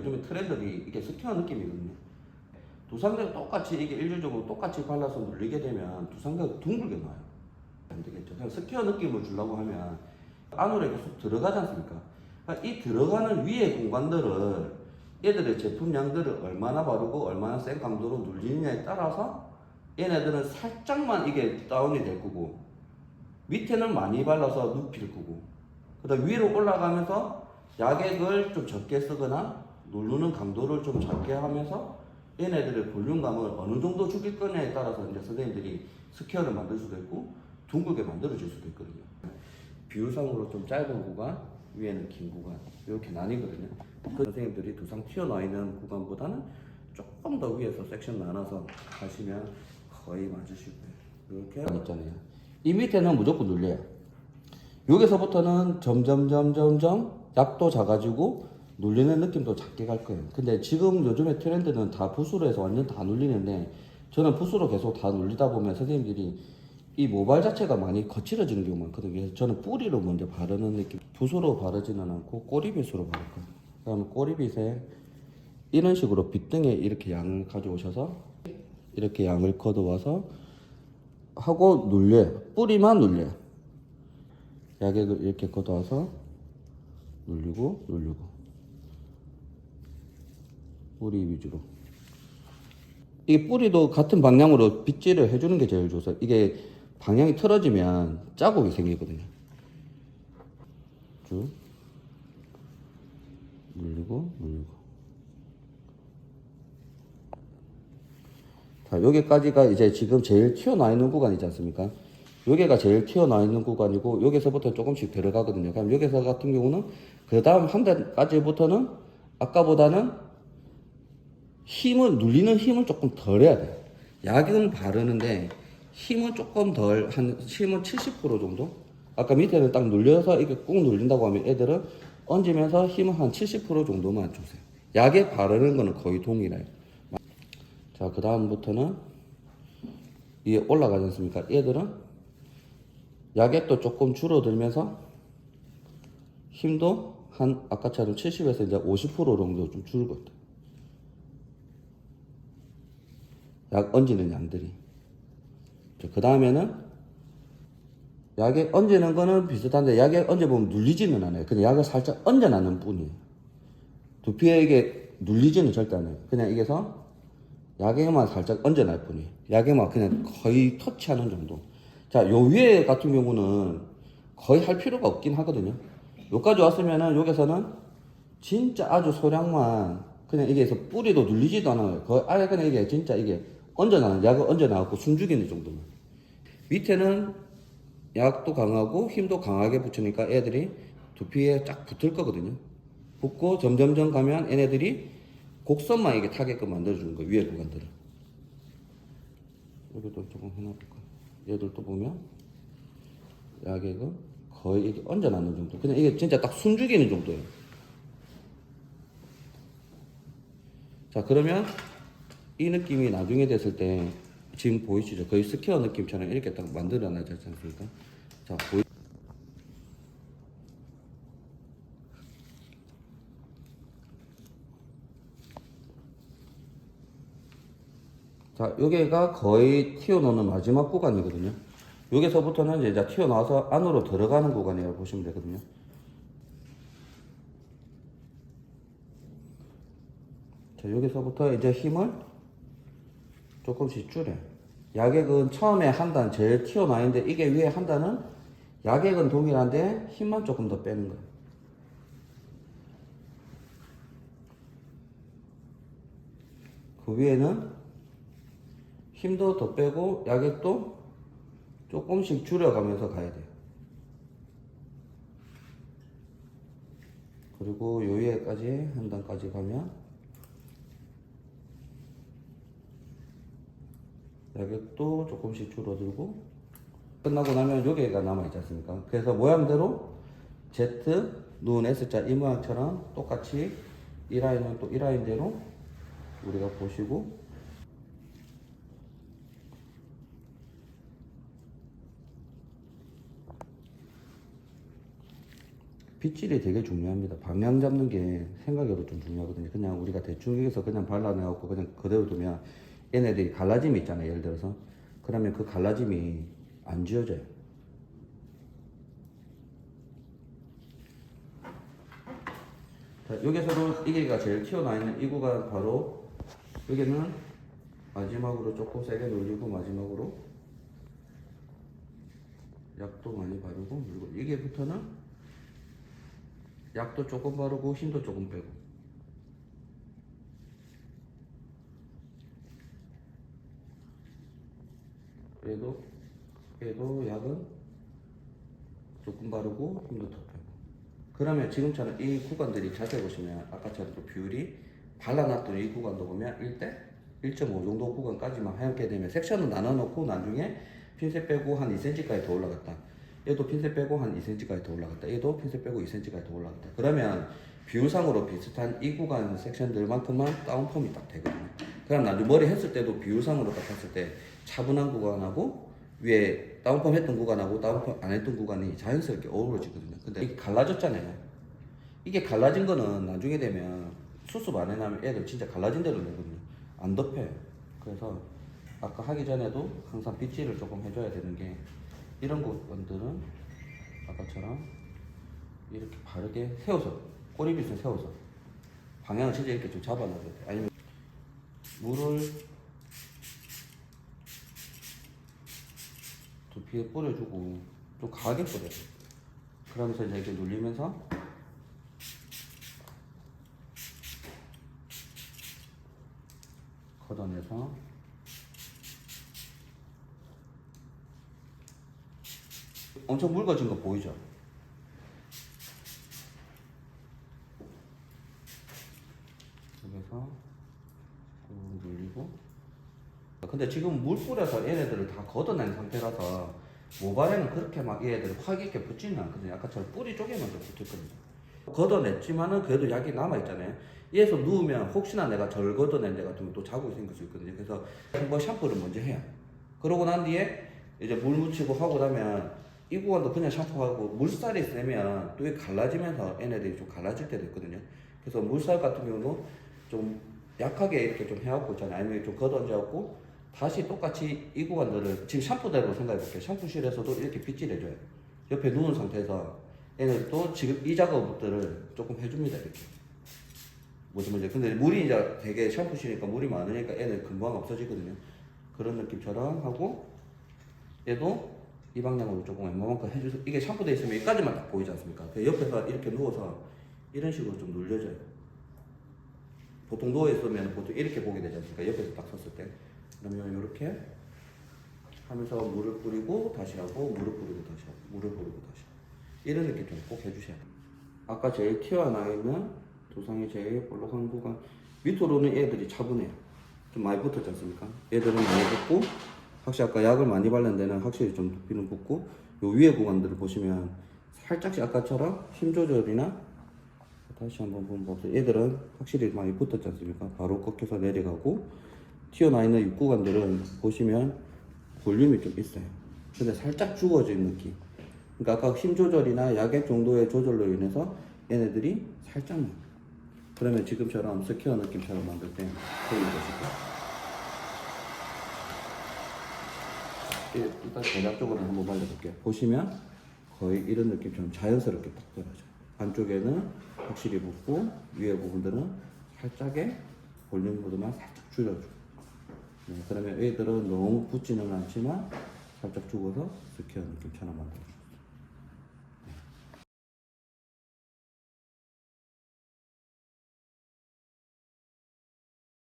요즘에 트렌드이 이게 스퀘어 느낌이거든요. 두상대가 똑같이 이게 일률적으로 똑같이 발라서 눌리게 되면 두상대가 둥글게 나와요. 안 되겠죠. 그냥 스퀘어 느낌을 주려고 하면 안으로 계속 들어가지 않습니까? 그러니까 이 들어가는 위의 공간들을 얘들의 제품량들을 얼마나 바르고 얼마나 센 강도로 눌리느냐에 따라서 얘네들은 살짝만 이게 다운이 될 거고 밑에는 많이 발라서 눕힐 거고 그 다음 위로 올라가면서 약액을 좀 적게 쓰거나 누르는 강도를 좀 적게 하면서 얘네들의 볼륨감을 어느 정도 죽일 거냐에 따라서 이제 선생님들이 스퀘어를 만들 수도 있고 둥글게 만들어질 수도 있거든요. 비율상으로 좀 짧은 구간, 위에는 긴 구간 이렇게 나뉘거든요. 그 선생님들이 두상 튀어나와 있는 구간보다는 조금 더 위에서 섹션 나눠서 하시면 거의 맞으실 거예요. 이렇게 있잖아요. 이 밑에는 무조건 눌려요. 여기서부터는 점점 약도 작아지고 눌리는 느낌도 작게 갈 거예요. 근데 지금 요즘에 트렌드는 다 붓으로 해서 완전 다 눌리는데 저는 붓으로 계속 다 눌리다 보면 선생님들이 이 모발 자체가 많이 거칠어지는 경우가 많거든요. 그래서 저는 뿌리로 먼저 바르는 느낌. 붓으로 바르지는 않고 꼬리빗으로 바를 거예요. 그다음에 꼬리빗에 이런 식으로 빗등에 이렇게 양을 가져오셔서 이렇게 양을 걷어와서 하고 눌려요. 뿌리만 눌려요. 약액을 이렇게 걷어와서 눌리고 뿌리 위주로. 이게 뿌리도 같은 방향으로 빗질을 해주는 게 제일 좋아요. 이게 방향이 틀어지면 자국이 생기거든요. 쭉 눌리고 자, 여기까지가 이제 지금 제일 튀어나와 있는 구간이지 않습니까? 여기가 제일 튀어나와 있는 구간이고 여기서부터 조금씩 들어가거든요. 그럼 여기서 같은 경우는 그 다음 한 대까지부터는 아까보다는 힘을 눌리는 힘을 조금 덜 해야 돼요. 약은 바르는데 힘은 조금 덜, 한 힘은 70% 정도? 아까 밑에는 딱 눌려서 이렇게 꾹 눌린다고 하면 애들은 얹으면서 힘은 한 70% 정도만 주세요. 약에 바르는 거는 거의 동일해요. 자, 그 다음부터는 위에 올라가지 않습니까? 얘들은 약액도 조금 줄어들면서 힘도 한 아까처럼 70에서 이제 50% 정도 좀 줄거든. 약 얹는 양들이. 그 다음에는 약에 얹는 거는 비슷한데 약에 얹어보면 눌리지는 않아요. 그냥 약을 살짝 얹어놨는 뿐이에요. 두피에 이게 눌리지는 절대 않아요. 그냥 이게서 약에만 살짝 얹어날 뿐이에요. 약에만 그냥 거의 터치하는 정도. 자, 요 위에 같은 경우는 거의 할 필요가 없긴 하거든요. 여기까지 왔으면은 여기서는 진짜 아주 소량만 그냥 이게서 뿌리도 눌리지도 않아요. 거의 아예 그냥 이게 진짜 이게 얹어나는 약을 얹어나갖고 숨죽이는 정도만. 밑에는 약도 강하고 힘도 강하게 붙이니까 애들이 두피에 쫙 붙을 거거든요. 붙고 점점점 가면 얘네들이 곡선만 이게 타게끔 만들어주는 거예요. 위에 구간들을. 여기도 조금 해놔볼까. 얘들도 보면 약액은 거의 이렇게 얹어놨는 정도. 그냥 이게 진짜 딱 숨죽이는 정도예요. 자, 그러면 이 느낌이 나중에 됐을 때 지금 보이시죠? 거의 스퀘어 느낌처럼 이렇게 딱 만들어내지 않습니까? 자, 자, 여기가 거의 튀어나오는 마지막 구간이거든요. 여기서부터는 이제 튀어나와서 안으로 들어가는 구간이라고 보시면 되거든요. 자, 여기서부터 이제 힘을 조금씩 줄여요. 약액은 처음에 한 단 제일 튀어나와 있는데 이게 위에 한 단은 약액은 동일한데 힘만 조금 더 빼는 거예요. 그 위에는 힘도 더 빼고 약액도 조금씩 줄여가면서 가야 돼요. 그리고 요 위에까지 한 단까지 가면 약액도 조금씩 줄어들고 끝나고 나면 여기가 남아있지 않습니까? 그래서 모양대로 Z, 눈, S자 이 모양처럼 똑같이 이 라인은 또 이 라인대로 우리가 보시고 빗질이 되게 중요합니다. 방향 잡는 게 생각외로 좀 중요하거든요. 그냥 우리가 대충 여기서 그냥 발라내갖고 그냥 그대로 두면 얘네들이 갈라짐이 있잖아요. 예를 들어서. 그러면 그 갈라짐이 안 지워져요. 자, 여기서도 이게가 제일 튀어나와 있는 이 구간 바로 여기는 마지막으로 조금 세게 눌리고 마지막으로 약도 많이 바르고 눌리고 이게부터는 약도 조금 바르고 힘도 조금 빼고 얘도 약은 조금 바르고 힘도 더 빼고 그러면 지금처럼 이 구간들이 자세히 보시면 아까처럼 또 비율이 발라놨던 이 구간도 보면 1대 1.5 정도 구간까지만 하얗게 되면 섹션을 나눠놓고 나중에 핀셋 빼고 한 2cm까지 더 올라갔다. 얘도 핀셋 빼고 한 2cm까지 더 올라갔다. 얘도 핀셋 빼고 2cm까지 더 올라갔다. 그러면 비율상으로 비슷한 이 구간 섹션들만큼만 다운펌이 딱 되거든요. 그럼 나중에 머리 했을 때도 비율상으로 딱 봤을 때 차분한 구간하고 위에 다운펌 했던 구간하고 다운펌 안 했던 구간이 자연스럽게 어우러지거든요. 근데 이게 갈라졌잖아요. 이게 갈라진 거는 나중에 되면 수습 안 해놓으면 애들 진짜 갈라진 대로 내거든요. 안 덮여요. 그래서 아까 하기 전에도 항상 빗질을 조금 해줘야 되는 게 이런 구간들은 아까처럼 이렇게 바르게 세워서 꼬리빗을 세워서 방향을 진짜 이렇게 좀 잡아놔야 돼요. 아니면 물을 두피에 뿌려주고 좀 강하게 뿌려요. 그러면서 이제 이렇게 눌리면서 걷어내서 엄청 묽어진 거 보이죠? 여기서 꾹 눌리고 근데 지금 물 뿌려서 얘네들을 다 걷어낸 상태라서 모발에는 그렇게 막 얘네들이 확 있게 붙지는 않거든요. 아까처럼 뿌리 쪽에만 좀 붙었거든요. 걷어냈지만은 그래도 약이 남아있잖아요. 얘에서 누우면 혹시나 내가 절 걷어낸 데 같은 거 또 자국이 생길 수 있거든요. 그래서 한번 샴푸를 먼저 해요. 그러고 난 뒤에 이제 물 묻히고 하고 나면 이 구간도 그냥 샴푸하고 물살이 세면 또 이게 갈라지면서 얘네들이 좀 갈라질 때도 있거든요. 그래서 물살 같은 경우는 좀 약하게 이렇게 좀 해갖고 있잖아요. 아니면 좀 걷어내갖고 다시 똑같이 이 구간들을 지금 샴푸대로 생각해 볼게요. 샴푸실에서도 이렇게 빗질해줘요. 옆에 누운 상태에서 얘네도 지금 이 작업들을 조금 해줍니다. 이렇게. 뭐지 근데 물이 이제 되게 샴푸실이니까 물이 많으니까 얘는 금방 없어지거든요. 그런 느낌처럼 하고 얘도 이 방향으로 조금 웬만큼 해줘서 이게 샴푸되어 있으면 여기까지만 딱 보이지 않습니까? 옆에서 이렇게 누워서 이런 식으로 좀 눌려줘요. 보통 누워있으면 보통 이렇게 보게 되지 않습니까? 옆에서 딱 섰을 때. 그러면 이렇게 하면서 물을 뿌리고 다시 하고 물을 뿌리고 다시 하고 물을 뿌리고 다시 하고 이런 느낌 좀 꼭 해주셔야 돼요. 아까 제일 튀어나와 있는 두상이 제일 볼록한 구간 밑으로는 얘들이 차분해요. 좀 많이 붙었지 않습니까? 얘들은 많이 붙고 확실히 아까 약을 많이 바른 데는 확실히 좀 두피는 붙고 요 위에 구간들을 보시면 살짝씩 아까처럼 힘 조절이나 다시 한번 보세요. 얘들은 확실히 많이 붙었지 않습니까? 바로 꺾여서 내려가고 튀어나와 있는 육 구간들은 보시면 볼륨이 좀 있어요. 근데 살짝 죽어진 느낌. 그러니까 아까 힘 조절이나 약액 정도의 조절로 인해서 얘네들이 살짝만 그러면 지금처럼 스퀘어 느낌처럼 만들 때 보이는 것이고 일단 대략적으로 한번 발라볼게요. 보시면 거의 이런 느낌처럼 자연스럽게 딱 떨어져요. 안쪽에는 확실히 붙고 위에 부분들은 살짝의 볼륨보다만 살짝 줄여줘요. 네, 그러면 얘들은 너무 붙지는 않지만 살짝 죽어서 스퀘어 느낌처럼 만들어줘요.